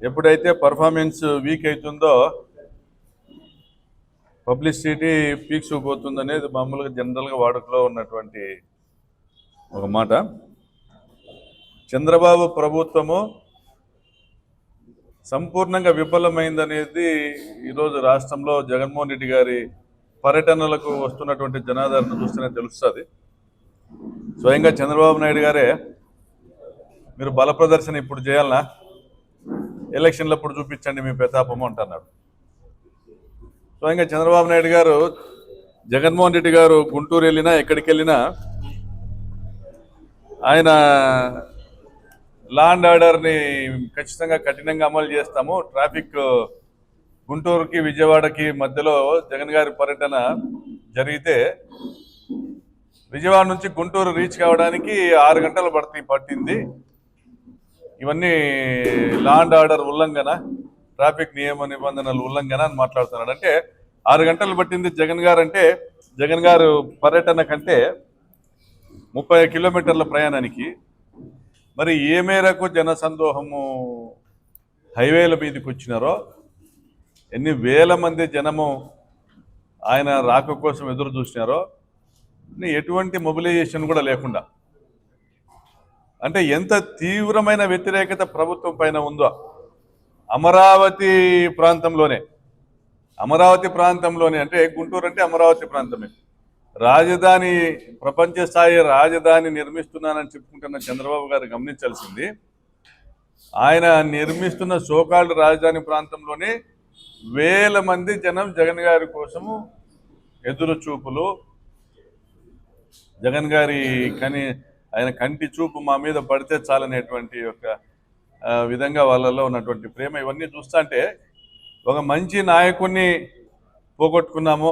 ఎప్పుడైతే performance week అవుతుందో publicity peaks పోతుంది అనేది మామూలుగా జనరల్గా వాడుకలో ఉన్నటువంటి ఒక మాట. చంద్రబాబు ప్రభుత్వము సంపూర్ణంగా విఫలమైందనేది ఈరోజు రాష్ట్రంలో జగన్మోహన్ రెడ్డి గారి పర్యటనలకు వస్తున్నటువంటి జనాదరణ చూస్తేనే తెలుస్తుంది. స్వయంగా చంద్రబాబు నాయుడు గారే మీరు బల ప్రదర్శన ఇప్పుడు చేయాలనా, ఎలక్షన్లప్పుడు చూపించండి మీ ప్రతాపము అంటున్నాడు. స్వయంగా చంద్రబాబు నాయుడు గారు జగన్మోహన్ రెడ్డి గారు గుంటూరు వెళ్ళినా ఎక్కడికి వెళ్ళినా ఆయన లా అండ్ ఆర్డర్ని ఖచ్చితంగా కఠినంగా అమలు చేస్తాము. ట్రాఫిక్ గుంటూరుకి విజయవాడకి మధ్యలో జగన్ గారి పర్యటన జరిగితే విజయవాడ నుంచి గుంటూరు రీచ్ కావడానికి 6 గంటలు పట్టింది. ఇవన్నీ లా అండ్ ఆర్డర్ ఉల్లంఘన, ట్రాఫిక్ నియమ నిబంధనలు ఉల్లంఘన అని మాట్లాడుతున్నాడు. అంటే 6 గంటలు పట్టింది జగన్ గారు అంటే జగన్ గారు పర్యటన కంటే 30 కిలోమీటర్ల ప్రయాణానికి. మరి ఏ మేరకు జనసందోహము హైవేల మీదకి వచ్చినారో, ఎన్ని వేల మంది జనము ఆయన రాక కోసం ఎదురు చూసినారో, ఎటువంటి మొబిలైజేషన్ కూడా లేకుండా, అంటే ఎంత తీవ్రమైన వ్యతిరేకత ప్రభుత్వం పైన ఉందో. అమరావతి ప్రాంతంలోనే అంటే గుంటూరు అంటే అమరావతి ప్రాంతమే, రాజధాని ప్రపంచ స్థాయి రాజధాని నిర్మిస్తున్నానని చెప్పుకుంటున్న చంద్రబాబు గారు గమనించాల్సింది, ఆయన నిర్మిస్తున్న సోకాల్డ్ రాజధాని ప్రాంతంలోనే వేల మంది జనం జగన్ గారి కోసము ఎదురు చూపులు, జగన్ గారి ఆయన కంటి చూపు మా మీద పడితే చాలనేటువంటి ఒక విధంగా వాళ్ళలో ఉన్నటువంటి ప్రేమ, ఇవన్నీ చూస్తుంటే ఒక మంచి నాయకుడిని పోగొట్టుకున్నాము.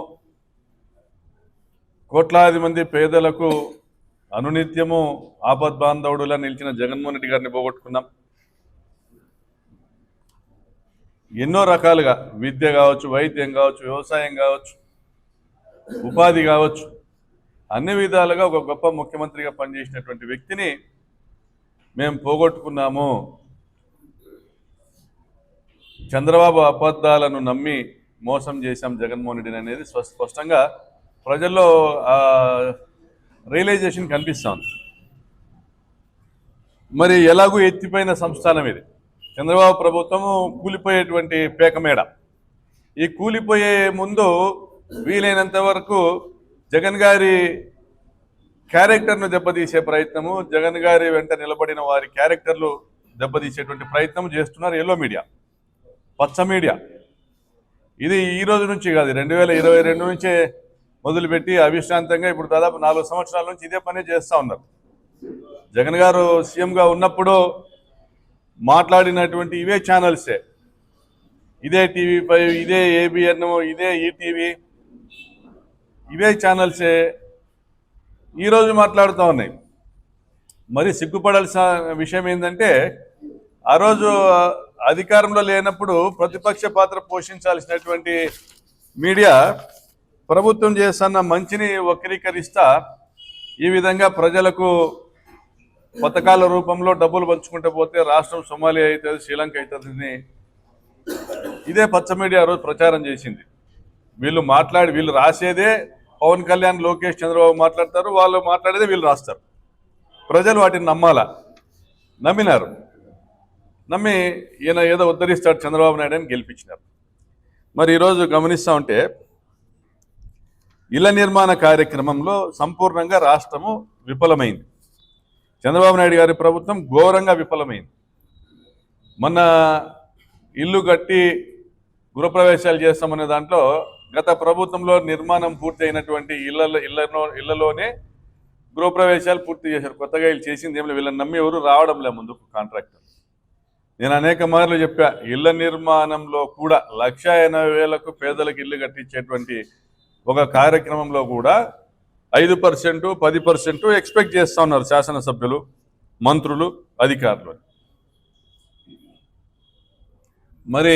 కోట్లాది మంది పేదలకు అనునిత్యము ఆపద్బాంధవుడులా నిలిచిన జగన్మోహన్ రెడ్డి గారిని పోగొట్టుకున్నాం. ఎన్నో రకాలుగా విద్య కావచ్చు, వైద్యం కావచ్చు, వ్యవసాయం కావచ్చు, ఉపాధి కావచ్చు, అన్ని విధాలుగా ఒక గొప్ప ముఖ్యమంత్రిగా పనిచేసినటువంటి వ్యక్తిని మేము పోగొట్టుకున్నాము. చంద్రబాబు అబద్ధాలను నమ్మి మోసం చేశాం జగన్మోహన్ రెడ్డిని అనేది స్పష్టంగా ప్రజల్లో రియలైజేషన్ కనిపిస్తుంది. మరి ఎలాగూ ఎత్తిపోయిన సంస్థానం ఇది. చంద్రబాబు ప్రభుత్వము కూలిపోయేటువంటి పేకమేడ. ఈ కూలిపోయే ముందు వీలైనంత వరకు జగన్ గారి క్యారెక్టర్ను దెబ్బతీసే ప్రయత్నము, జగన్ గారి వెంట నిలబడిన వారి క్యారెక్టర్లు దెబ్బతీసేటువంటి ప్రయత్నం చేస్తున్నారు ఎల్లో మీడియా, పచ్చ మీడియా. ఇది ఈ రోజు నుంచి కాదు, 2022 నుంచే మొదలుపెట్టి అవిశ్రాంతంగా ఇప్పుడు దాదాపు 4 సంవత్సరాల నుంచి ఇదే పని చేస్తూ ఉన్నారు. జగన్ గారు సీఎంగా ఉన్నప్పుడు మాట్లాడినటువంటి ఇవే ఛానల్సే, ఇదే టీవీ5, ఇదే ఏబిఎన్, ఇదే ఈటీవీ, ఇవే ఛానల్సే ఈరోజు మాట్లాడుతూ ఉన్నాయి. మరి సిగ్గుపడాల్సిన విషయం ఏంటంటే, ఆ రోజు అధికారంలో లేనప్పుడు ప్రతిపక్ష పాత్ర పోషించాల్సినటువంటి మీడియా ప్రభుత్వం చేస్తున్న మంచిని వక్రీకరిస్తా ఈ విధంగా ప్రజలకు పథకాల రూపంలో డబ్బులు పంచుకుంటూ పోతే రాష్ట్రం సోమాలియా అవుతుంది, శ్రీలంక అవుతుంది, ఇదే పచ్చ మీడియా రోజు ప్రచారం చేసింది. వీళ్ళు రాసేదే పవన్ కళ్యాణ్, లోకేష్, చంద్రబాబు మాట్లాడతారు, వాళ్ళు మాట్లాడేదే వీళ్ళు రాస్తారు. ప్రజలు వాటిని నమ్మినారు. నమ్మి ఈయన ఏదో ఉద్ధరిస్తాడు చంద్రబాబు నాయుడు అని గెలిపించినారు. మరి ఈరోజు గమనిస్తూ ఉంటే ఇళ్ల నిర్మాణ కార్యక్రమంలో సంపూర్ణంగా రాష్ట్రము విఫలమైంది. చంద్రబాబు నాయుడు గారి ప్రభుత్వం ఘోరంగా విఫలమైంది. మొన్న ఇల్లు కట్టి గృహప్రవేశాలు చేస్తామనే దాంట్లో గత ప్రభుత్వంలో నిర్మాణం పూర్తి అయినటువంటి ఇళ్లలోనే గృహప్రవేశాలు పూర్తి చేశారు. కొత్తగా వీళ్ళు చేసింది ఏం లేదు, వీళ్ళని నమ్మి ఎవరు రావడం లే ముందుకు కాంట్రాక్టర్. నేను అనేక మార్లు చెప్పా, ఇళ్ల నిర్మాణంలో కూడా 1,80,000కు పేదలకు ఇల్లు కట్టించేటువంటి ఒక కార్యక్రమంలో కూడా 5%, 10% ఎక్స్పెక్ట్ చేస్తూ ఉన్నారు శాసనసభ్యులు, మంత్రులు, అధికారులు. మరి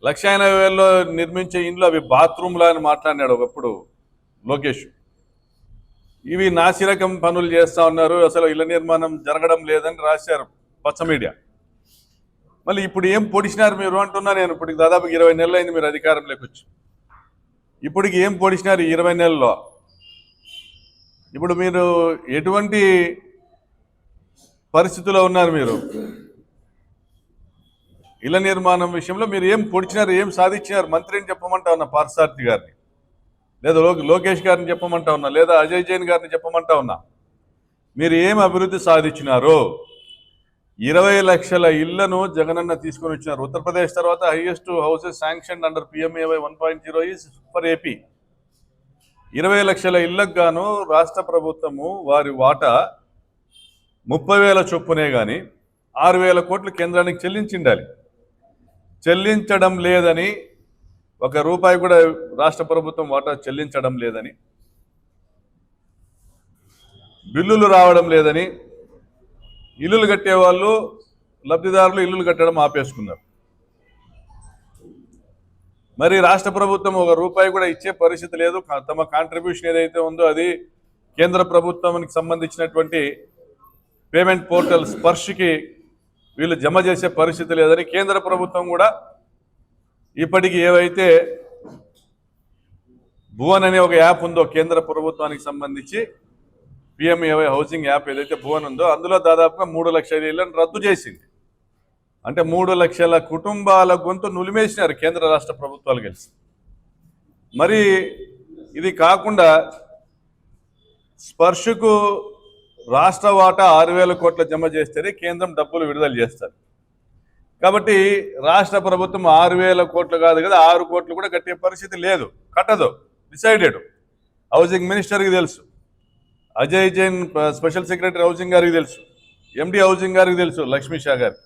1,80,000లో నిర్మించే ఇండ్లు అవి బాత్రూమ్లా అని మాట్లాడినాడు ఒకప్పుడు లోకేష్. ఇవి నాసిరకం పనులు చేస్తూ ఉన్నారు, అసలు ఇళ్ల నిర్మాణం జరగడం లేదని రాశారు పచ్చ మీడియా. మళ్ళీ ఇప్పుడు ఏం పొడిచినారు మీరు అంటున్నా నేను. ఇప్పటికి దాదాపు 20 నెలలు అయింది మీరు అధికారంలోకి వచ్చి. ఇప్పటికి ఏం పొడిచినారు 20 నెలల్లో? ఇప్పుడు మీరు ఎటువంటి పరిస్థితుల్లో ఉన్నారు? మీరు ఇళ్ల నిర్మాణం విషయంలో మీరు ఏం పొడిచినారు, ఏం సాధించినారు? మంత్రిని చెప్పమంటా ఉన్నా, పార్థసారథి గారిని, లేదా లోకేష్ గారిని చెప్పమంటా ఉన్నా, లేదా అజయ్ జైన్ గారిని చెప్పమంటా ఉన్నా. మీరు ఏం అభివృద్ధి సాధించినారు? 20 లక్షల ఇళ్లను జగనన్న తీసుకొని వచ్చినారు. ఉత్తరప్రదేశ్ తర్వాత highest houses sanction under PMAY 1.0 is for AP. 20 లక్షల ఇళ్లకు గాను రాష్ట్ర ప్రభుత్వము వారి వాటా 30,000 చొప్పునే కానీ 6,000 కోట్లు కేంద్రానికి చెల్లించిండాలి. చెల్లించడం లేదని, ₹1 కూడా రాష్ట్ర ప్రభుత్వం వాటా చెల్లించడం లేదని, బిల్లులు రావడం లేదని, ఇల్లులు కట్టేవాళ్ళు లబ్ధిదారులు ఇల్లులు కట్టడం ఆపేసుకున్నారు. మరి రాష్ట్ర ప్రభుత్వం ₹1 కూడా ఇచ్చే పరిస్థితి లేదు. తమ కాంట్రిబ్యూషన్ ఏదైతే ఉందో అది కేంద్ర ప్రభుత్వానికి సంబంధించినటువంటి పేమెంట్ పోర్టల్ స్పర్శ్కి వీళ్ళు జమ చేసే పరిస్థితి లేదని కేంద్ర ప్రభుత్వం కూడా ఇప్పటికీ ఏవైతే భువన్ అనే ఒక యాప్ ఉందో కేంద్ర ప్రభుత్వానికి సంబంధించి పిఎంఏవై హౌసింగ్ యాప్ ఏదైతే భువన్ ఉందో అందులో దాదాపుగా 3 లక్షల ఇళ్లను రద్దు చేసింది. అంటే 3 లక్షల కుటుంబాల గొంతు నులిమేసినారు కేంద్ర రాష్ట్ర ప్రభుత్వాలు కలిసి. మరి ఇది కాకుండా స్పర్శకు రాష్ట్ర వాటా 6,000 కోట్ల జమ చేస్తేనే కేంద్రం డబ్బులు విడుదల చేస్తారు. కాబట్టి రాష్ట్ర ప్రభుత్వం 6,000 కోట్లు కాదు కదా, 6 కోట్లు కూడా కట్టే పరిస్థితి లేదు, కట్టదు, డిసైడెడ్. హౌసింగ్ మినిస్టర్కి తెలుసు, Ajay Jain special secretary housing గారికి తెలుసు, ఎండి హౌసింగ్ గారికి తెలుసు, లక్ష్మీ షా గారికి.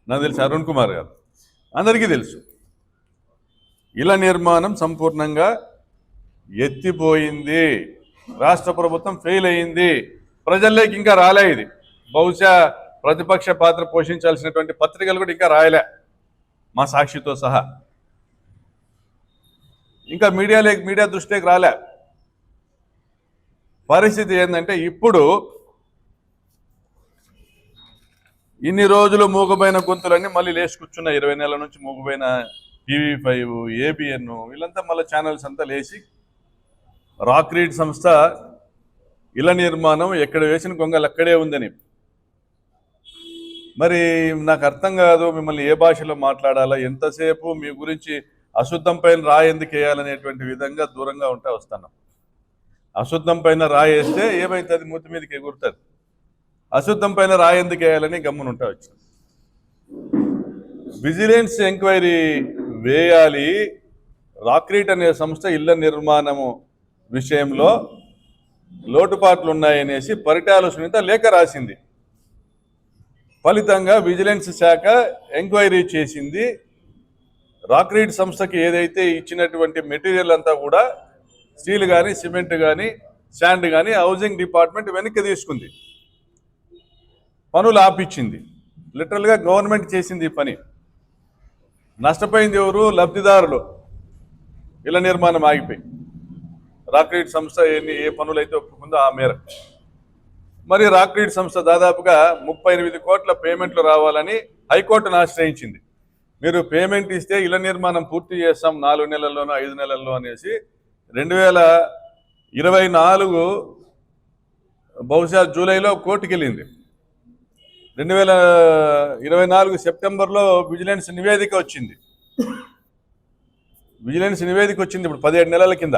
నాకు తెలుసు అరుణ్ కుమార్ గారు, అందరికీ తెలుసు. ఇళ్ల నిర్మాణం సంపూర్ణంగా ఎత్తిపోయింది. రాష్ట్ర ప్రభుత్వం ఫెయిల్ అయింది. ప్రజల్లోకి ఇంకా రాలే ఇది. బహుశా ప్రతిపక్ష పాత్ర పోషించాల్సినటువంటి పత్రికలు కూడా ఇంకా రాయలే, మా సాక్షితో సహా. ఇంకా మీడియా దృష్టికి రాలే. పరిస్థితి ఏంటంటే ఇప్పుడు ఇన్ని రోజులు మూగపోయిన గొంతులన్నీ మళ్ళీ లేచి కూర్చున్న 20 నెలల నుంచి మూగపోయిన టీవీ5, ఏబిఎన్, వీళ్ళంతా మళ్ళీ ఛానల్స్ అంతా లేచి రాక్రీడ్ సంస్థ ఇళ్ల నిర్మాణం ఎక్కడ వేసిన గొంగలు అక్కడే ఉందని. మరి నాకు అర్థం కాదు, మిమ్మల్ని ఏ భాషలో మాట్లాడాలా, ఎంతసేపు మీ గురించి అశుద్ధం పైన రాయి ఎందుకు వేయాలనేటువంటి విధంగా దూరంగా ఉంటే వస్తున్నాం. అశుద్ధం పైన రాయి వేస్తే ఏమైతుంది, మూతి మీదకి ఎగురుతుంది. అశుద్ధం పైన రాయి ఎందుకు వేయాలని గమ్మునుంటా వచ్చింది. విజిలెన్స్ ఎంక్వైరీ వేయాలి. రాక్రీట్ అనే సంస్థ ఇళ్ల నిర్మాణము విషయంలో లోటుపాట్లు ఉన్నాయనేసి పరిటాల సునీత లేఖ రాసింది. ఫలితంగా విజిలెన్స్ శాఖ ఎంక్వైరీ చేసింది. రాక్రీట్ సంస్థకి ఏదైతే ఇచ్చినటువంటి మెటీరియల్ అంతా కూడా స్టీల్ కానీ, సిమెంట్ కానీ, శాండ్ కానీ హౌసింగ్ డిపార్ట్మెంట్ వెనక్కి తీసుకుంది, పనులు ఆపిచ్చింది. లిటరల్గా గవర్నమెంట్ చేసింది ఈ పని. నష్టపోయింది ఎవరు? లబ్ధిదారులు. ఇళ్ల నిర్మాణం ఆగిపోయి రాక్రీట్ సంస్థ ఏ పనులైతే ఒప్పుకుందో ఆ మేరకు. మరి రాక్రీట్ సంస్థ దాదాపుగా 38 కోట్ల పేమెంట్లు రావాలని హైకోర్టును ఆశ్రయించింది. మీరు పేమెంట్ ఇస్తే ఇళ్ల నిర్మాణం పూర్తి చేస్తాం 4 నెలల్లోనో 5 నెలల్లో అనేసి 2024 బహుశా జూలైలో కోర్టుకి వెళ్ళింది. 2024 సెప్టెంబర్లో విజిలెన్స్ నివేదిక వచ్చింది. ఇప్పుడు 17 నెలల కింద.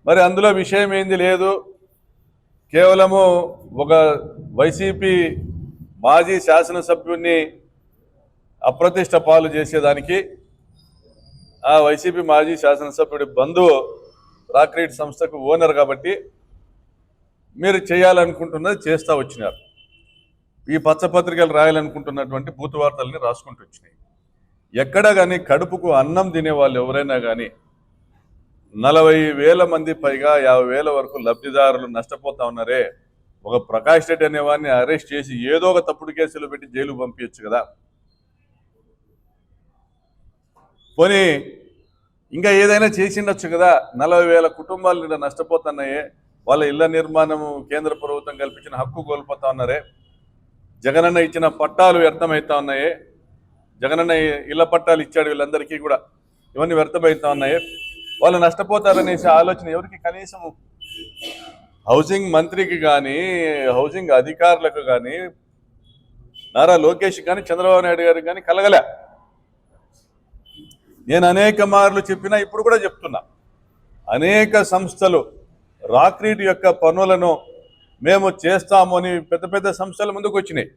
మరి అందులో విషయం ఏంది లేదు, కేవలము ఒక వైసీపీ మాజీ శాసనసభ్యుడిని అప్రతిష్ట పాలు చేసేదానికి ఆ వైసీపీ మాజీ శాసనసభ్యుడి బంధువు రాక్రీట్ సంస్థకు ఓనర్ కాబట్టి మీరు చేయాలనుకుంటున్నది చేస్తూ వచ్చినారు. ఈ పచ్చపత్రికలు రాయాలనుకుంటున్నటువంటి బూతు వార్తల్ని రాసుకుంటూ వచ్చినాయి. ఎక్కడ కానీ కడుపుకు అన్నం తినేవాళ్ళు ఎవరైనా కానీ 40,000 మంది పైగా 50,000 వరకు లబ్ధిదారులు నష్టపోతా ఉన్నారే. ఒక ప్రకాష్ రెడ్డి అనేవాడిని అరెస్ట్ చేసి ఏదో ఒక తప్పుడు కేసులు పెట్టి జైలు పంపించచ్చు కదా. పోనీ ఇంకా ఏదైనా చేసిండొచ్చు కదా. 40,000 కుటుంబాలు నష్టపోతున్నాయే. వాళ్ళ ఇళ్ల నిర్మాణము కేంద్ర ప్రభుత్వం కల్పించిన హక్కు కోల్పోతా ఉన్నారే, జగనన్న ఇచ్చిన పట్టాలు వ్యర్థమవుతా ఉన్నాయే, జగనన్న ఇళ్ల పట్టాలు ఇచ్చాడు వీళ్ళందరికీ కూడా, ఇవన్నీ వ్యర్థమవుతా ఉన్నాయే, వాళ్ళు నష్టపోతారనేసి ఆలోచన ఎవరికి కనీసం హౌసింగ్ మంత్రికి కానీ హౌసింగ్ అధికారులకు కానీ నారా లోకేష్ కానీ చంద్రబాబు నాయుడు గారికి కానీ కలగలే. నేను అనేక మార్లు చెప్పినా ఇప్పుడు కూడా చెప్తున్నా, అనేక సంస్థలు రాక్రీట్ యొక్క పనులను మేము చేస్తాము అని పెద్ద పెద్ద సంస్థలు ముందుకు వచ్చినాయి,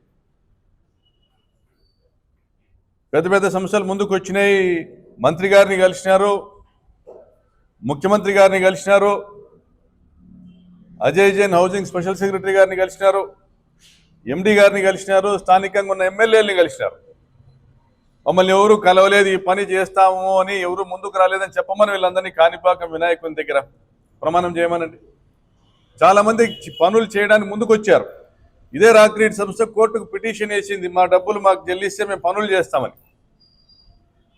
పెద్ద పెద్ద సంస్థలు ముందుకు వచ్చినాయి. మంత్రి గారిని కలిసినారు, ముఖ్యమంత్రి గారిని కలిసినారు, Ajay Jain housing special secretary గారిని కలిసినారు, ఎండి గారిని కలిసినారు, స్థానికంగా ఉన్న ఎమ్మెల్యేలని కలిసినారు. మమ్మల్ని ఎవరు కలవలేదు, ఈ పని చేస్తాము అని ఎవరు ముందుకు రాలేదని చెప్పమని వీళ్ళందరినీ కాణిపాకం వినాయకుని దగ్గర ప్రమాణం చేయమనండి. చాలామంది పనులు చేయడానికి ముందుకు వచ్చారు. ఇదే రాక్రీట్ సంస్థ కోర్టుకు పిటిషన్ వేసింది, మా డబ్బులు మాకు చెల్లిస్తే మేము పనులు చేస్తామని.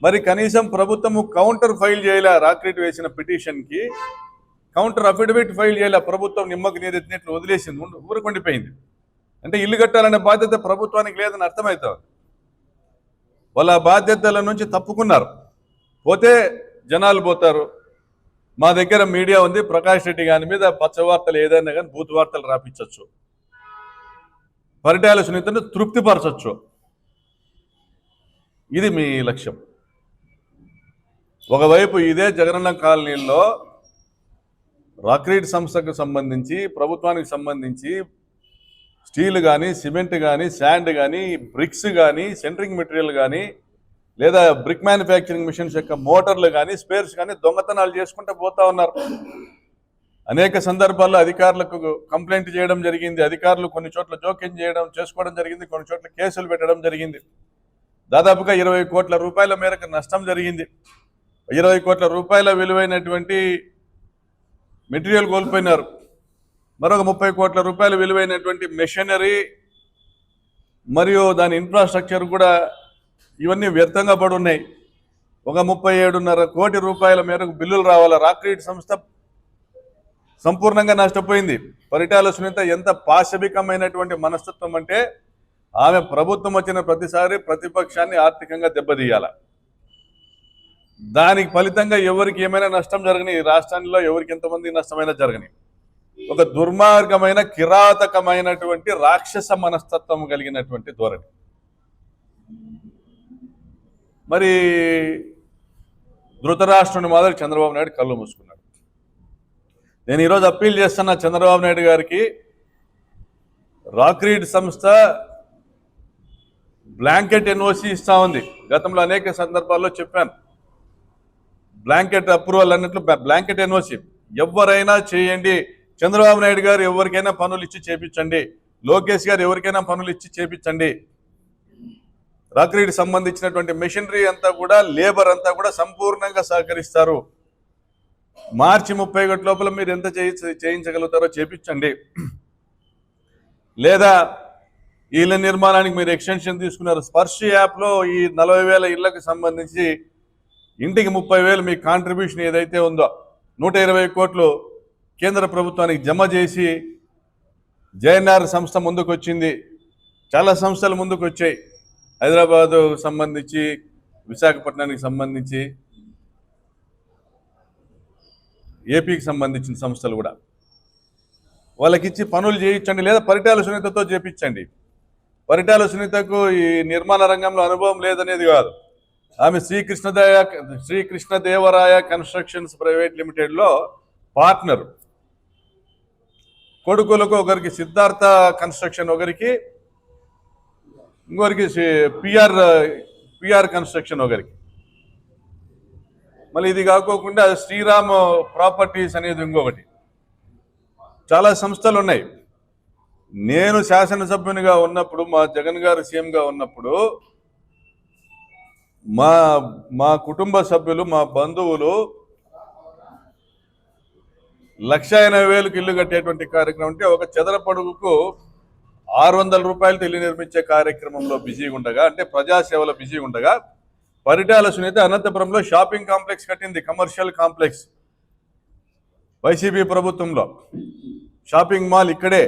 మరి కనీసం ప్రభుత్వము కౌంటర్ ఫైల్ చేయలే, రాక్రీట్ వేసిన పిటిషన్కి కౌంటర్ అఫిడవిట్ ఫైల్ చేయలే. ప్రభుత్వం నిమ్మకు నీరెత్తినట్లు వదిలేసింది, ఊరుకుండిపోయింది. అంటే ఇల్లు కట్టాలనే బాధ్యత ప్రభుత్వానికి లేదని అర్థమవుతుంది. వాళ్ళ బాధ్యతల నుంచి తప్పుకున్నారు. పోతే జనాలు పోతారు. మా దగ్గర మీడియా ఉంది, ప్రకాష్ రెడ్డి గారి మీద పచ్చ వార్తలు ఏదైనా కానీ బూత్ వార్తలు రాపించవచ్చు, పరిటాల సునీతను తృప్తిపరచవచ్చు. ఇది మీ లక్ష్యం. ఒకవైపు ఇదే జగనన్న కాలనీలో రాక్రీట్ సంస్థకు సంబంధించి, ప్రభుత్వానికి సంబంధించి స్టీల్ కానీ, సిమెంట్ కానీ, శాండ్ కానీ, బ్రిక్స్ కానీ, సెంట్రింగ్ మెటీరియల్ కానీ, లేదా బ్రిక్ మ్యానుఫ్యాక్చరింగ్ మిషన్స్ యొక్క మోటార్లు కానీ, స్పేర్స్ కానీ దొంగతనాలు చేసుకుంటూ పోతా ఉన్నారు. అనేక సందర్భాల్లో అధికారులకు కంప్లైంట్ చేయడం జరిగింది. అధికారులు కొన్ని చోట్ల జోక్యం చేసుకోవడం జరిగింది, కొన్ని చోట్ల కేసులు పెట్టడం జరిగింది. దాదాపుగా 20 కోట్ల రూపాయల మేరకు నష్టం జరిగింది. 20 కోట్ల రూపాయల విలువైనటువంటి మెటీరియల్ కోల్పోయినారు. మరొక 30 కోట్ల రూపాయల విలువైనటువంటి మెషినరీ మరియు దాని ఇన్ఫ్రాస్ట్రక్చర్ కూడా ఇవన్నీ వ్యర్థంగా పడి ఉన్నాయి. ఒక 37.5 కోటి రూపాయల మేరకు బిల్లులు రావాల. రాక్రీట్ సంస్థ సంపూర్ణంగా నష్టపోయింది. పరిటాల సునీత ఎంత పాశవికమైనటువంటి మనస్తత్వం అంటే, ఆమె ప్రభుత్వం వచ్చిన ప్రతిసారి ప్రతిపక్షాన్ని ఆర్థికంగా దెబ్బతీయాల. దానికి ఫలితంగా ఎవరికి ఏమైనా నష్టం జరగని, రాష్ట్రంలో ఎవరికి ఎంతమంది నష్టమైనా జరగని, ఒక దుర్మార్గమైన కిరాతకమైనటువంటి రాక్షస మనస్తత్వం కలిగినటువంటి ధోరణి. మరి ధృతరాష్ట్రుని మాదిరి చంద్రబాబు నాయుడు కళ్ళు మూసుకున్నాడు. నేను ఈరోజు అప్పీల్ చేస్తున్నా చంద్రబాబు నాయుడు గారికి, రాక్రీట్ సంస్థ బ్లాంకెట్ ఎన్ఓసి ఇస్తా ఉంది. గతంలో అనేక సందర్భాల్లో చెప్పాను, బ్లాంకెట్ అప్రూవల్ అన్నట్లు బ్లాంకెట్ ఎన్ఓసి ఎవరైనా చేయండి. చంద్రబాబు నాయుడు గారు ఎవరికైనా పనులు ఇచ్చి చేపించండి, లోకేష్ గారు ఎవరికైనా పనులు ఇచ్చి చేపించండి. రాక్రీట్ సంబంధించినటువంటి మెషినరీ అంతా కూడా, లేబర్ అంతా కూడా సంపూర్ణంగా సహకరిస్తారు. మార్చి 31 లోపల మీరు ఎంత చేయించగలుగుతారో చేపించండి. లేదా ఇళ్ల నిర్మాణానికి మీరు ఎక్స్టెన్షన్ తీసుకున్నారు. స్పర్శ యాప్లో ఈ 40,000 ఇళ్లకు సంబంధించి ఇంటికి 30,000 మీ కాంట్రిబ్యూషన్ ఏదైతే ఉందో 120 కోట్లు కేంద్ర ప్రభుత్వానికి జమ చేసి జేఎన్ఆర్ సంస్థ ముందుకు వచ్చింది. చాలా సంస్థలు ముందుకు వచ్చాయి. హైదరాబాదు సంబంధించి, విశాఖపట్నానికి సంబంధించి, ఏపీకి సంబంధించిన సంస్థలు కూడా వాళ్ళకిచ్చి పనులు చేయించండి. లేదా పరిటాల సునీతతో చేపించండి. పరిటాల సునీతకు ఈ నిర్మాణ రంగంలో అనుభవం లేదనేది కాదు. ఆమె శ్రీకృష్ణదేవరాయ కన్స్ట్రక్షన్స్ ప్రైవేట్ లిమిటెడ్లో పార్ట్నర్. కొడుకులకు ఒకరికి సిద్ధార్థ కన్స్ట్రక్షన్, ఒకరికి ఇంకొకరికి పిఆర్ కన్స్ట్రక్షన్ ఒకరికి. మళ్ళీ ఇది కాకోకుండా శ్రీరామ్ ప్రాపర్టీస్ అనేది ఇంకొకటి. చాలా సంస్థలు ఉన్నాయి. నేను శాసనసభ్యునిగా ఉన్నప్పుడు, మా జగన్ గారు సీఎంగా ఉన్నప్పుడు, మా కుటుంబ సభ్యులు, మా బంధువులు 1,80,000కి ఇల్లు కట్టేటువంటి కార్యక్రమం అంటే, ఒక చదరపడుగుకు 600 రూపాయలతో ఇల్లు నిర్మించే కార్యక్రమంలో బిజీగా ఉండగా, అంటే ప్రజాసేవలో బిజీగా ఉండగా, పరిటాల సునీత అనంతపురంలో షాపింగ్ కాంప్లెక్స్ కట్టింది, కమర్షియల్ కాంప్లెక్స్. వైసీపీ ప్రభుత్వంలో షాపింగ్ మాల్ ఇక్కడే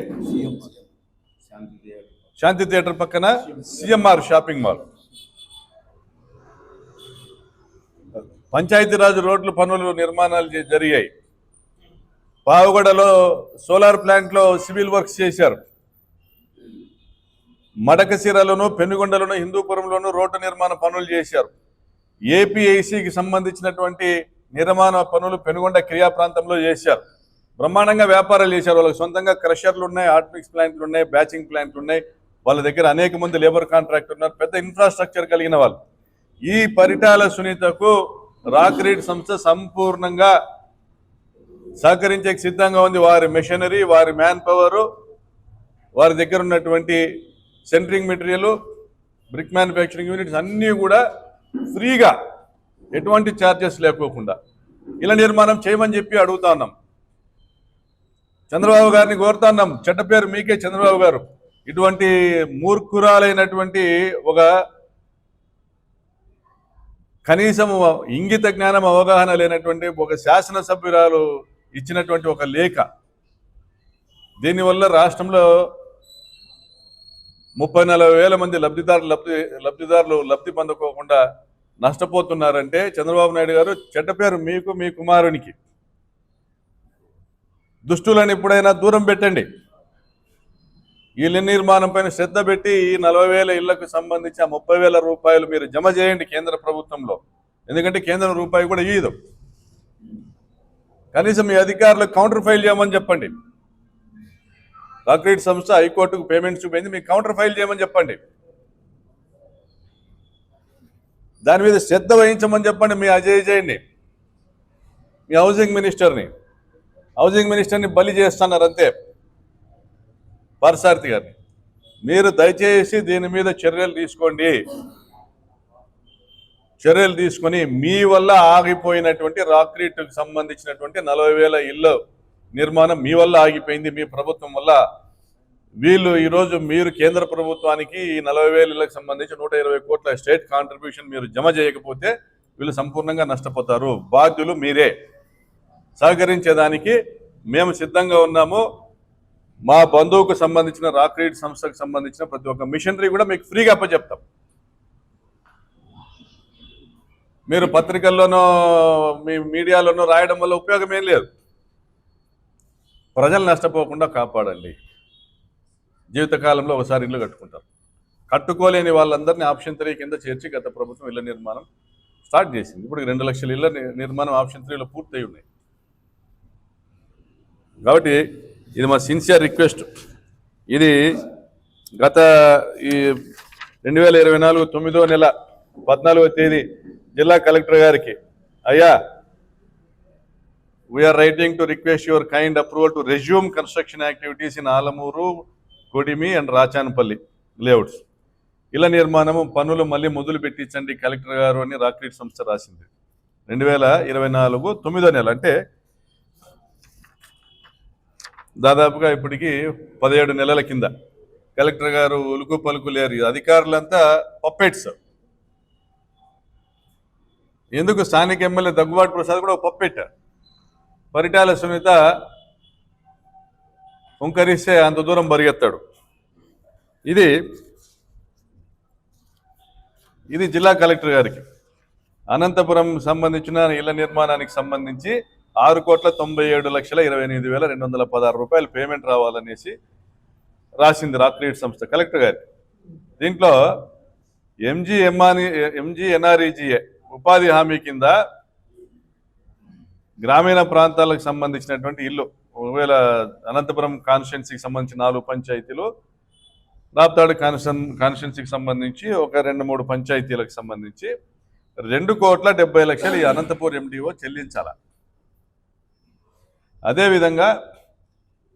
శాంతి థియేటర్ పక్కన సిఎంఆర్ షాపింగ్ మాల్. పంచాయతీరాజ్ రోడ్లు పనులు నిర్మాణాలు జరిగాయి. పావుగడలో సోలార్ ప్లాంట్లో సివిల్ వర్క్స్ చేశారు. మడకశిరలోను, పెనుగొండలోను, హిందూపురంలోను రోడ్డు నిర్మాణ పనులు చేశారు. ఏపీఐసికి సంబంధించినటువంటి నిర్మాణ పనులు పెనుగొండ క్రియా ప్రాంతంలో చేశారు. బ్రహ్మాండంగా వ్యాపారాలు చేశారు. వాళ్ళకి సొంతంగా క్రషర్లు ఉన్నాయి, హాట్మిక్స్ ప్లాంట్లు ఉన్నాయి, బ్యాచింగ్ ప్లాంట్లు ఉన్నాయి. వాళ్ళ దగ్గర అనేక మంది లేబర్ కాంట్రాక్ట్ ఉన్నారు. పెద్ద ఇన్ఫ్రాస్ట్రక్చర్ కలిగిన వాళ్ళు. ఈ పరిటాల సునీతకు రాక్రీడ్ సంస్థ సంపూర్ణంగా సహకరించే సిద్ధంగా ఉంది. వారి మెషినరీ, వారి మ్యాన్ పవరు, వారి దగ్గర ఉన్నటువంటి centering material, brick manufacturing units అన్నీ కూడా ఫ్రీగా, ఎటువంటి ఛార్జెస్ లేకోకుండా ఇలా నిర్మాణం చేయమని చెప్పి అడుగుతా ఉన్నాం. చంద్రబాబు గారిని కోరుతున్నాం. చెడ్డ పేరు మీకే చంద్రబాబు గారు. ఇటువంటి మూర్ఖురాలైనటువంటి ఒక కనీసం ఇంగిత జ్ఞానం, అవగాహన లేనటువంటి ఒక శాసనసభ్యురాలు ఇచ్చినటువంటి ఒక లేఖ. దీనివల్ల రాష్ట్రంలో 30-40 మంది లబ్ధిదారులు లబ్ధి పొందుకోకుండా నష్టపోతున్నారంటే చంద్రబాబు నాయుడు గారు చెడ్డ పేరు మీకు, మీ కుమారునికి. దుష్టులను ఎప్పుడైనా దూరం పెట్టండి. ఇళ్ల నిర్మాణం పైన శ్రద్ధ పెట్టి ఈ 40,000 ఇళ్లకు సంబంధించి ఆ 30,000 రూపాయలు మీరు జమ చేయండి కేంద్ర ప్రభుత్వంలో. ఎందుకంటే కేంద్రం రూపాయి కూడా ఇయ్యదు. కనీసం మీ అధికారులకు కౌంటర్ ఫైల్ చేయమని చెప్పండి. రాక్రీడ్ సంస్థ హైకోర్టుకు పేమెంట్స్ చూపింది, మీకు కౌంటర్ ఫైల్ చేయమని చెప్పండి. దాని మీద శ్రద్ధ వహించమని చెప్పండి. మీ అజయ్ మీ హౌసింగ్ మినిస్టర్ని బలి చేస్తున్నారు అంతే, పార్థసారథి గారిని. మీరు దయచేసి దీని మీద చర్యలు తీసుకొని మీ వల్ల ఆగిపోయినటువంటి రాక్రీడ్కి సంబంధించినటువంటి 40,000 ఇళ్ళు నిర్మాణం మీ వల్ల ఆగిపోయింది, మీ ప్రభుత్వం వల్ల. వీళ్ళు ఈరోజు మీరు కేంద్ర ప్రభుత్వానికి ఈ 40,000 ఇళ్లకు సంబంధించి 120 కోట్ల స్టేట్ కాంట్రిబ్యూషన్ మీరు జమ చేయకపోతే వీళ్ళు సంపూర్ణంగా నష్టపోతారు. బాధ్యులు మీరే. సహకరించేదానికి మేము సిద్ధంగా ఉన్నాము. మా బంధువుకు సంబంధించిన రాక్రీడ్ సంస్థకు సంబంధించిన ప్రతి ఒక్క మిషనరీ కూడా మీకు ఫ్రీగా అప్పచెప్తాం. మీరు పత్రికల్లోనో మీ మీడియాలోనో రాయడం వల్ల ఉపయోగం ఏం లేదు. ప్రజలు నష్టపోకుండా కాపాడండి. జీవితకాలంలో ఒకసారి ఇల్లు కట్టుకుంటారు. కట్టుకోలేని వాళ్ళందరినీ ఆప్షన్ 3 కింద చేర్చి గత ప్రభుత్వం ఇళ్ల నిర్మాణం స్టార్ట్ చేసింది. ఇప్పుడు 2 లక్షల ఇళ్ల నిర్మాణం ఆప్షన్ 3లో పూర్తయి ఉన్నాయి. కాబట్టి ఇది మా సిన్సియర్ రిక్వెస్ట్. ఇది గత ఈ 2024 9వ నెల 14వ తేదీ జిల్లా కలెక్టర్ గారికి, అయ్యా, we are writing to request your kind approval to resume construction activities in Alamuru, Kodimi and Rachanapalli layouts. ఇళ్ల నిర్మాణము పనులు మళ్ళీ మొదలు పెట్టించండి కలెక్టర్ గారు అని రాక్రీడ్ సంస్థ రాసింది. 2024 9వ నెల, అంటే దాదాపుగా ఇప్పటికి 17 నెలల కింద. కలెక్టర్ గారు ఉలుకు పలుకు లేరు. అధికారులంతా పప్పెట్స్. ఎందుకు స్థానిక ఎమ్మెల్యే దగ్గుబాటి ప్రసాద్ కూడా ఒక పప్పెట్. పరిటాల సునీత ఉంకరిస్తే అంత దూరం పరిగెత్తాడు. ఇది జిల్లా కలెక్టర్ గారికి. అనంతపురం సంబంధించిన ఇళ్ల నిర్మాణానికి సంబంధించి 6,97,28,216 రూపాయలు పేమెంట్ రావాలనేసి రాసింది రాక్రీడ్ సంస్థ కలెక్టర్ గారికి. దీంట్లో ఎంజీఎన్ఆర్ఈజీఏ ఉపాధి హామీ కింద గ్రామీణ ప్రాంతాలకు సంబంధించినటువంటి ఇల్లు, ఒకవేళ అనంతపురం కాన్స్టిట్యున్సీకి సంబంధించి 4 పంచాయతీలు, రాప్తాడు కాన్స్టిట్యున్సీకి సంబంధించి ఒక 2-3 పంచాయతీలకు సంబంధించి 2,70,00,000 ఈ అనంతపూర్ ఎండిఓ చెల్లించాల. అదేవిధంగా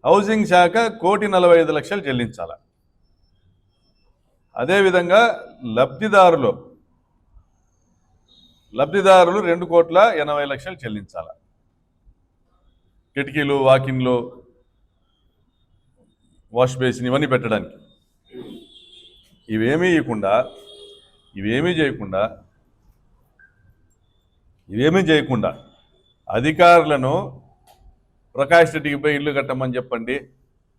హౌసింగ్ శాఖ 1,45,00,000 చెల్లించాల. అదేవిధంగా లబ్ధిదారులు 2,80,00,000 చెల్లించాల. కిటికీలు, వాకిన్లు, వాష్ బేసిన్ ఇవన్నీ పెట్టడానికి. ఇవేమీ చేయకుండా అధికారులను ప్రకాష్ రెడ్డికి పోయి ఇల్లు కట్టమని చెప్పండి,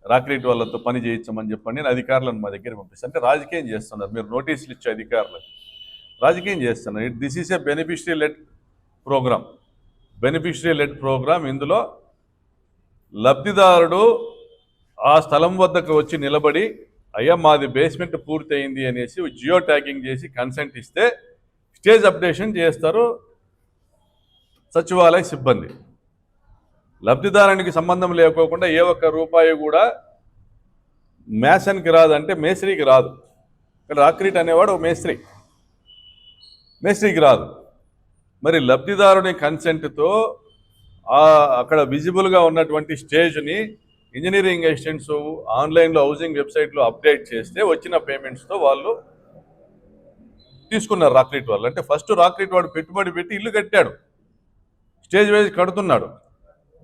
రాక్రీట్ వాళ్ళతో పని చేయించమని చెప్పండి, నేను అధికారులను మా దగ్గర పంపిస్తాను. అంటే రాజకీయం చేస్తున్నారు మీరు, నోటీసులు ఇచ్చే అధికారులకు రాజకీయం చేస్తున్నారు. This is a beneficiary led programme. Beneficiary led programme. ఇందులో లబ్ధిదారుడు ఆ స్థలం వద్దకు వచ్చి నిలబడి, అయ్యా మాది బేస్మెంట్ పూర్తయింది అనేసి జియో ట్యాగింగ్ చేసి కన్సెంట్ ఇస్తే స్టేజ్ అప్డేషన్ చేస్తారు సచివాలయ సిబ్బంది. లబ్ధిదారునికి సంబంధం లేకోకుండా ఏ ఒక్క రూపాయి కూడా మేసన్కి రాదు, అంటే మేస్త్రికి రాదు. ఇక్కడ రాక్రీట్ అనేవాడు మేస్త్రికి రాదు. మరి లబ్ధిదారుని కన్సెంట్తో అక్కడ విజిబుల్గా ఉన్నటువంటి స్టేజ్ని ఇంజనీరింగ్ అసిస్టెంట్స్ ఆన్లైన్లో హౌసింగ్ వెబ్సైట్లో అప్డేట్ చేస్తే వచ్చిన పేమెంట్స్తో వాళ్ళు తీసుకున్నారు రాక్రీట్ వాళ్ళు. అంటే ఫస్ట్ రాక్రీట్ వాడు పెట్టుబడి పెట్టి ఇల్లు కట్టాడు, స్టేజ్ వైజ్ కడుతున్నాడు,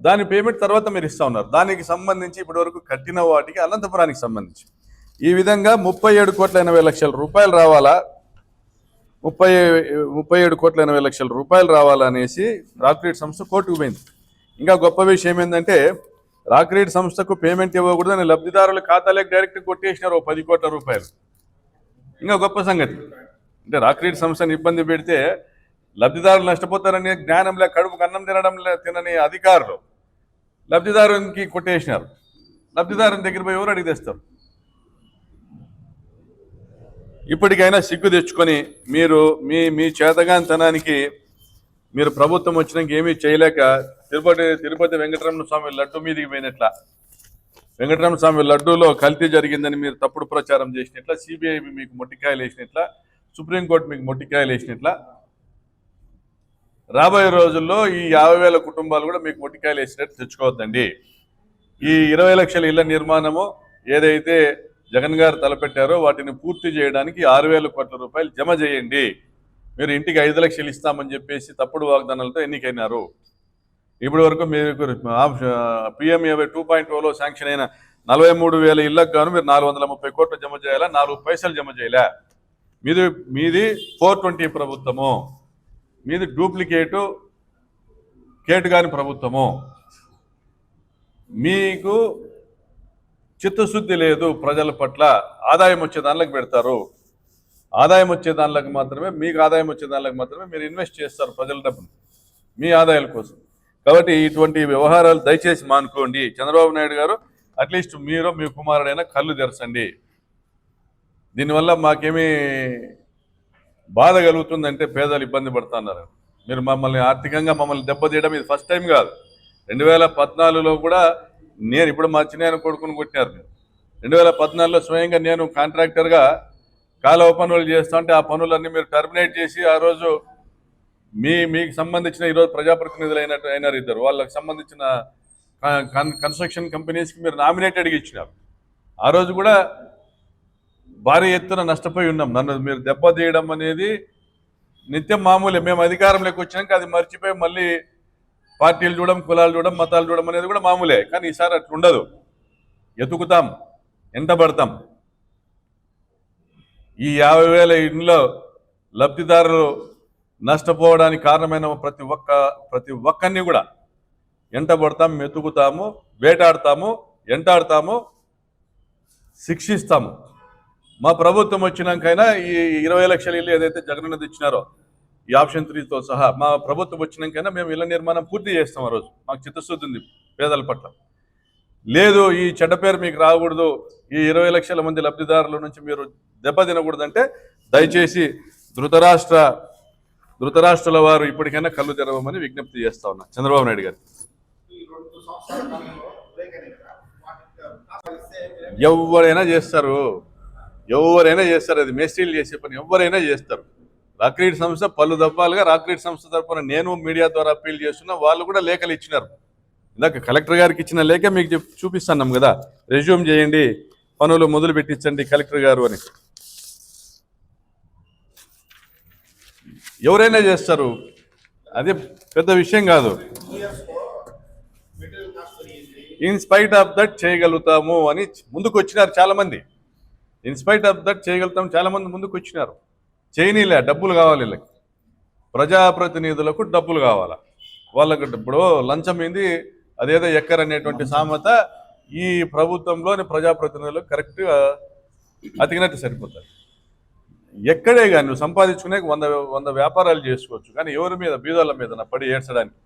దాని పేమెంట్ తర్వాత మీరు ఇస్తా ఉన్నారు. దానికి సంబంధించి ఇప్పటి వరకు కట్టిన వాటికి అనంతపురానికి సంబంధించి ఈ విధంగా 37,80,00,000 రూపాయలు రావాలా, 37,80,00,000 రూపాయలు రావాలనేసి రాక్రీట్ సంస్థ కోర్టుకు పోయింది. ఇంకా గొప్ప విషయం ఏంటంటే రాక్రీట్ సంస్థకు పేమెంట్ ఇవ్వకూడదని లబ్ధిదారుల ఖాతాలకు డైరెక్ట్ కొట్టేసినారు 10 కోట్ల రూపాయలు. ఇంకా గొప్ప సంగతి అంటే రాక్రీట్ సంస్థను ఇబ్బంది పెడితే లబ్ధిదారులు నష్టపోతారనే జ్ఞానంలో కడుపుకు అన్నం తినని అధికారులు లబ్ధిదారునికి కొట్టేసినారు. లబ్ధిదారుని దగ్గర పోయి ఎవరు అడిగి తెస్తారు? ఇప్పటికైనా సిగ్గు తెచ్చుకొని మీరు మీ చేతగానితనానికి మీరు ప్రభుత్వం వచ్చినాక ఏమీ చేయలేక తిరుపతి వెంకటరమణ స్వామి లడ్డు మీదికి పోయినట్ల, వెంకటరమణ స్వామి లడ్డూలో కల్తీ జరిగిందని మీరు తప్పుడు ప్రచారం చేసినట్ల, సిబిఐ మీకు మొట్టికాయలు వేసినట్ల, సుప్రీంకోర్టు మీకు మొట్టికాయలు వేసినట్ల, రాబోయే రోజుల్లో ఈ 50,000 కుటుంబాలు కూడా మీకు మొట్టికాయలు వేసినట్టు తెచ్చుకోవద్దండి. ఈ 20 లక్షల ఇళ్ల నిర్మాణము ఏదైతే జగన్ గారు తలపెట్టారో వాటిని పూర్తి చేయడానికి 6,000 కోట్ల రూపాయలు జమ చేయండి. మీరు ఇంటికి 5 లక్షలు ఇస్తామని చెప్పేసి తప్పుడు వాగ్దానాలతో ఎన్నికైనారు. ఇప్పటి వరకు మీరు PMAY 2.0లో శాంక్షన్ అయిన 43,000 ఇళ్లకు గాను మీరు 430 కోట్లు జమ చేయాలా, 4 పైసలు జమ చేయలే. మీది 420 ప్రభుత్వము, మీది డూప్లికేటు కేటుగాని ప్రభుత్వము. మీకు చిత్తశుద్ధి లేదు ప్రజల పట్ల. ఆదాయం వచ్చే దానిలోకి పెడతారు, ఆదాయం వచ్చే దానిలోకి మాత్రమే, మీకు ఆదాయం వచ్చే దానిలోకి మాత్రమే మీరు ఇన్వెస్ట్ చేస్తారు ప్రజల డబ్బును మీ ఆదాయాల కోసం. కాబట్టి ఇటువంటి వ్యవహారాలు దయచేసి మానుకోండి. చంద్రబాబు నాయుడు గారు అట్లీస్ట్ మీరు మీ కుమారుడైనా కళ్ళు తెరచండి. దీనివల్ల మాకేమీ బాధ కలుగుతుందంటే పేదలు ఇబ్బంది పడుతున్నారు. మీరు మమ్మల్ని ఆర్థికంగా దెబ్బతీయడం ఇది ఫస్ట్ టైం కాదు. 2014లో కూడా నేను ఇప్పుడు మా చిన్న కొడుకుని కొట్టినారు. 2014లో స్వయంగా నేను కాంట్రాక్టర్గా కాలువ పనులు చేస్తా ఉంటే ఆ పనులన్నీ మీరు టర్మినేట్ చేసి ఆ రోజు మీకు సంబంధించిన ఈరోజు ప్రజాప్రతినిధులు అయినారు ఇద్దరు, వాళ్ళకి సంబంధించిన కన్స్ట్రక్షన్ కంపెనీస్కి మీరు నామినేటెడ్గా ఇచ్చినారు. ఆ రోజు కూడా భారీ ఎత్తున నష్టపోయి ఉన్నాం. నన్ను మీరు దెబ్బతీయడం అనేది నిత్యం మామూలే. మేము అధికారంలోకి వచ్చినాక అది మర్చిపోయి మళ్ళీ పార్టీలు చూడడం, కులాలు చూడడం, మతాలు చూడడం అనేది కూడా మామూలే. కానీ ఈసారి అట్లా ఉండదు. ఎతుకుతాం, ఎంటబడతాం. ఈ 50,000 ఇంట్లో లబ్ధిదారులు నష్టపోవడానికి కారణమైన ప్రతి ఒక్కరిని కూడా ఎంటబడతాం, ఎతుకుతాము, వేటాడతాము, ఎంటాడతాము, శిక్షిస్తాము. మా ప్రభుత్వం వచ్చినాకైనా ఈ 20 లక్షల ఇల్లు ఏదైతే జగనన్న తెచ్చినారో ఈ ఆప్షన్ 3తో సహా మా ప్రభుత్వం వచ్చినాకైనా మేము ఇళ్ల నిర్మాణం పూర్తి చేస్తాం. ఆ రోజు మాకు చిత్తశుద్ధి ఉంది పేదల పట్ల. లేదు ఈ చెడ్డ పేరు మీకు రాకూడదు, ఈ 20 లక్షల మంది లబ్ధిదారుల నుంచి మీరు దెబ్బ తినకూడదంటే దయచేసి ధృతరాష్ట్రాల వారు ఇప్పటికైనా కళ్ళు తెరవమని విజ్ఞప్తి చేస్తా ఉన్నా చంద్రబాబు నాయుడు గారు. ఎవరైనా చేస్తారు, అది మేస్త్రీలు చేసే పని ఎవరైనా చేస్తారు. రాక్రీట్ సంస్థ పలు దఫాలుగా రాక్రీట్ సంస్థ తరఫున నేను మీడియా ద్వారా అప్పీల్ చేస్తున్నా, వాళ్ళు కూడా లేఖలు ఇచ్చినారు. ఇందాక కలెక్టర్ గారికి ఇచ్చిన లేఖ మీకు చూపిస్తున్నాం కదా, రెజ్యూమ్ చేయండి, పనులు మొదలు పెట్టించండి కలెక్టర్ గారు అని. ఎవరైనా చేస్తారు, అది పెద్ద విషయం కాదు. ఇన్స్పైట్ ఆఫ్ దట్ చేయగలుగుతాము అని ముందుకు వచ్చినారు చాలామంది. ఇన్స్పైట్ ఆఫ్ దట్ చేయగలుగుతాం చాలామంది ముందుకు వచ్చినారు. చేయనీలే, డబ్బులు కావాలి వీళ్ళకి, ప్రజాప్రతినిధులకు డబ్బులు కావాలా. వాళ్ళకి ఇప్పుడు లంచం ఏంది అదేదో ఎక్కర్ అనేటువంటి సామెత ఈ ప్రభుత్వంలోని ప్రజాప్రతినిధులు కరెక్ట్గా అతికినట్టు సరిపోతుంది. ఎక్కడే కానీ నువ్వు సంపాదించుకునే 100 వ్యాపారాలు చేసుకోవచ్చు, కానీ ఎవరి మీద, బీదోళ్ళ మీద నా పడి ఏడ్చడానికి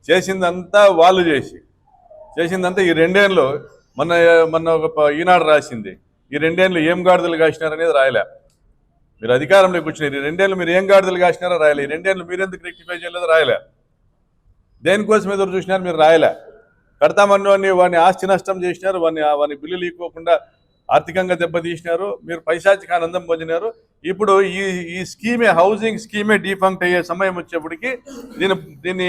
చేసిందంతా వాళ్ళు చేసిందంతా ఈ 2 ఏళ్ళు. మొన్న ఒక ఈనాడు రాసింది, ఈ 2 ఏళ్ళు ఏం గాడిదలు కాసినారనేది రాయలే. మీరు అధికారంలోకి వచ్చినారు, ఈ 2 ఏళ్ళు మీరు ఏం గాడిదలు కాసినారో రాయలే. ఈ 2 ఏళ్ళు మీరు ఎందుకు రెక్టిఫై చేయలేదో రాయలే. దేనికోసం ఎదురు చూసినారు మీరు రాయలే. కడతామని వాడిని ఆస్తి నష్టం చేసినారు, వాడిని బిల్లులు ఇవ్వకుండా ఆర్థికంగా దెబ్బతీసినారు, మీరు పైశాచిక ఆనందం పొందినారు. ఇప్పుడు ఈ స్కీమే, హౌసింగ్ స్కీమే డిఫంక్ట్ అయ్యే సమయం వచ్చేప్పటికి దీని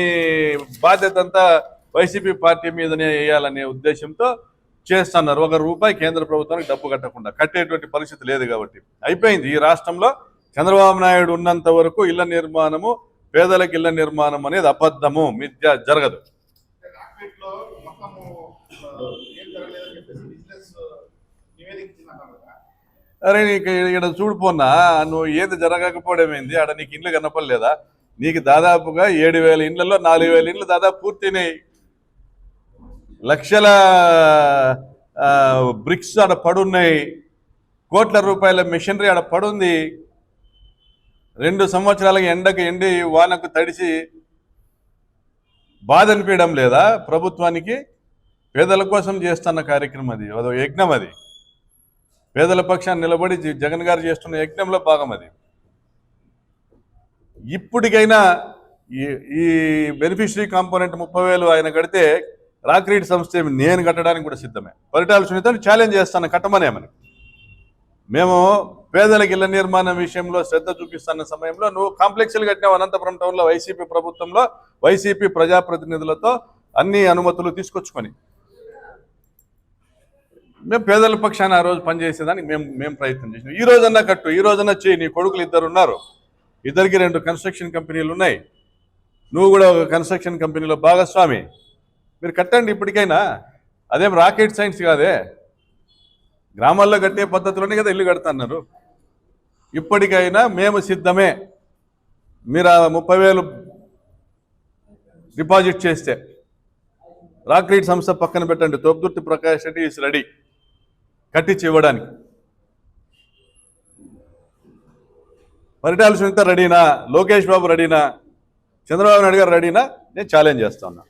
బాధ్యత అంతా వైసీపీ పార్టీ మీదనే వేయాలనే ఉద్దేశంతో చేస్తున్నారు. ₹1 కేంద్ర ప్రభుత్వానికి డబ్బు కట్టకుండా, కట్టేటువంటి పరిస్థితి లేదు కాబట్టి అయిపోయింది. ఈ రాష్ట్రంలో చంద్రబాబు నాయుడు ఉన్నంత వరకు ఇళ్ల నిర్మాణము, పేదలకు ఇళ్ల నిర్మాణం అనేది అబద్ధము, మిథ్య, జరగదు. అరే నీకు ఇక్కడ చూడిపోన్నా, నువ్వు ఏది జరగకపోవడమేంది, ఆడ నీకు ఇండ్లు కనపడలేదా? నీకు దాదాపుగా 7,000 ఇండ్లలో 4,000 ఇండ్లు దాదాపు పూర్తినాయి. లక్షల బ్రిక్స్ ఆడ పడున్నాయి, కోట్ల రూపాయల మిషనరీ ఆడ పడుంది. 2 సంవత్సరాలకి ఎండకు ఎండి వానకు తడిసి బాధ అనిపించడం లేదా ప్రభుత్వానికి? పేదల కోసం చేస్తున్న కార్యక్రమం అది, అదో యజ్ఞం. అది పేదల పక్షాన్ని నిలబడి జగన్ గారు చేస్తున్న యజ్ఞంలో భాగం అది. ఇప్పటికైనా ఈ బెనిఫిషరీ కాంపోనెంట్ 30,000 ఆయన కడితే రాక్రీడ్ సంస్థ నేను కట్టడానికి కూడా సిద్ధమే. పరిటాల సునీతను ఛాలెంజ్ చేస్తాను, కట్టమనేమని. మేము పేదలకు ఇళ్ల నిర్మాణం విషయంలో శ్రద్ధ చూపిస్తున్న సమయంలో నువ్వు కాంప్లెక్స్లు కట్టినావు అనంతపురం టౌన్లో, వైసీపీ ప్రభుత్వంలో, వైసీపీ ప్రజాప్రతినిధులతో అన్ని అనుమతులు తీసుకొచ్చుకొని. మేము పేదల పక్షాన ఆ రోజు పనిచేసేదానికి మేము ప్రయత్నం చేసినాం. ఈ రోజన్నా కట్టు, ఈ రోజన్నా చేయి. నీ కొడుకులు 2 ఉన్నారు, ఇద్దరికి 2 కన్స్ట్రక్షన్ కంపెనీలు ఉన్నాయి, నువ్వు కూడా ఒక కన్స్ట్రక్షన్ కంపెనీలో భాగస్వామి. మీరు కట్టండి ఇప్పటికైనా. అదేం రాకెట్ సైన్స్ కాదే, గ్రామాల్లో కట్టే పద్ధతిలోనే కదా ఇల్లు కడుతున్నారు. ఇప్పటికైనా మేము సిద్ధమే. మీరు 30,000 డిపాజిట్ చేస్తే రాక్రీడ్ సంస్థ పక్కన పెట్టండి, తోపుదుర్తి ప్రకాష్ రెడ్డి ఈస్ రెడీ కట్టించి ఇవ్వడానికి. పరిటాల సునీత రెడీనా? లోకేష్ బాబు రెడీనా? చంద్రబాబు నాయుడు గారు రెడీనా? నేను ఛాలెంజ్ చేస్తా ఉన్నా.